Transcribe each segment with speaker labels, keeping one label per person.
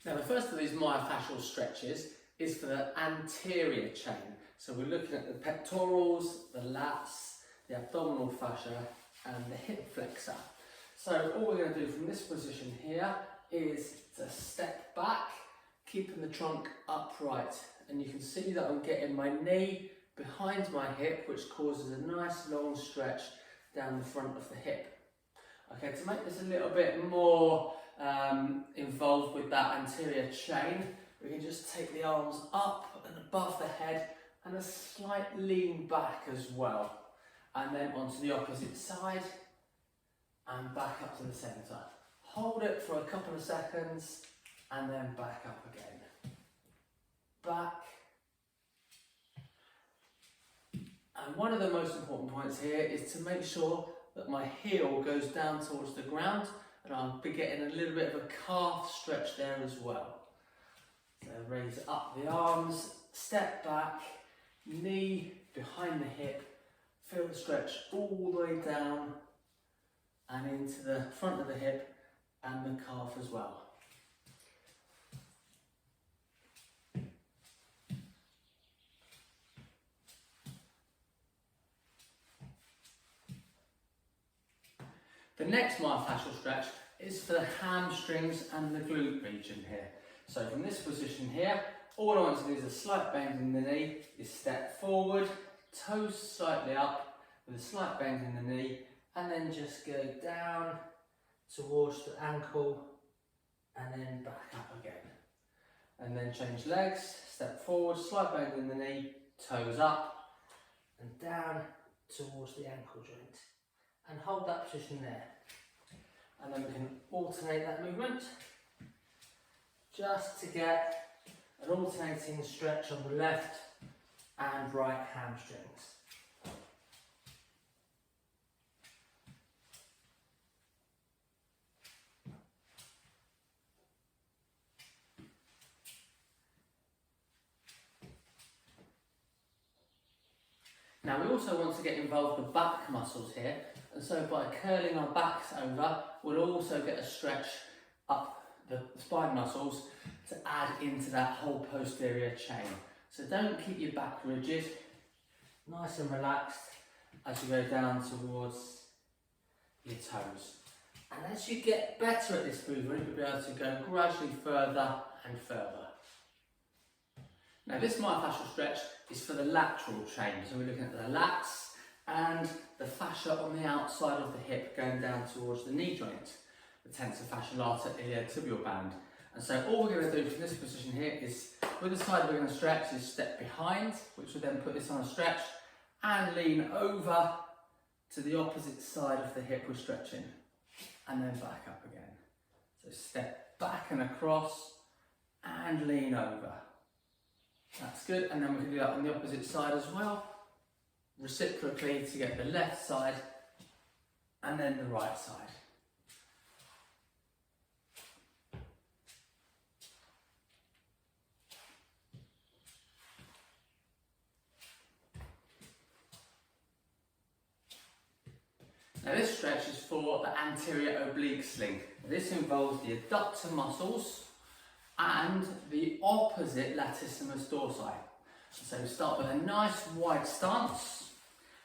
Speaker 1: Now the first of these myofascial stretches is for the anterior chain. So we're looking at the pectorals, the lats, the abdominal fascia and the hip flexor. So all we're going to do from this position here is to step back, keeping the trunk upright. And you can see that I'm getting my knee behind my hip, which causes a nice long stretch down the front of the hip. Okay, to make this a little bit more involved with that anterior chain, we can just take the arms up and above the head and a slight lean back as well. And then onto the opposite side and back up to the centre. Hold it for a couple of seconds and then back up again. Back. And one of the most important points here is to make sure that my heel goes down towards the ground, and I'll be getting a little bit of a calf stretch there as well. So raise up the arms, step back, knee behind the hip, feel the stretch all the way down and into the front of the hip and the calf as well. The next myofascial stretch is for the hamstrings and the glute region here. So from this position here, all I want to do is a slight bend in the knee, is step forward, toes slightly up with a slight bend in the knee, and then just go down towards the ankle and then back up again. And then change legs, step forward, slight bend in the knee, toes up and down towards the ankle joint. And hold that position there. And then we can alternate that movement just to get an alternating stretch on the left and right hamstrings. Now we also want to get involved with the back muscles here, and so by curling our backs over, we'll also get a stretch up the spine muscles to add into that whole posterior chain. So don't keep your back rigid, nice and relaxed as you go down towards your toes. And as you get better at this movement, you'll be able to go gradually further and further. Now this myofascial stretch is for the lateral chain, so we're looking at the lats and the fascia on the outside of the hip going down towards the knee joint, the tensor fascial lata iliotibial band. And so all we're going to do from this position here is, with the side we're going to stretch, is step behind, which will then put this on a stretch, and lean over to the opposite side of the hip we're stretching, and then back up again. So step back and across, and lean over. That's good, and then we can do that on the opposite side as well, reciprocally to get the left side and then the right side. Now this stretch is for the anterior oblique sling. This involves the adductor muscles and the opposite latissimus dorsi. So we start with a nice wide stance,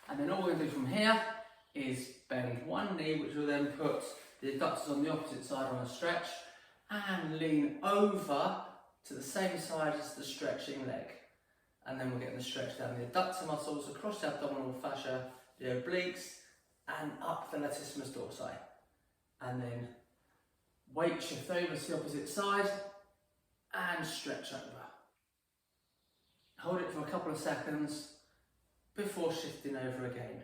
Speaker 1: and then all we're going to do from here is bend one knee, which will then put the adductors on the opposite side on a stretch, and lean over to the same side as the stretching leg. And then we're getting the stretch down the adductor muscles, across the abdominal fascia, the obliques, and up the latissimus dorsi. And then weight shift over to the opposite side, and stretch over. Hold it for a couple of seconds before shifting over again.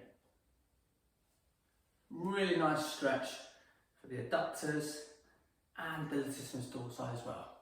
Speaker 1: Really nice stretch for the adductors and the latissimus dorsi as well.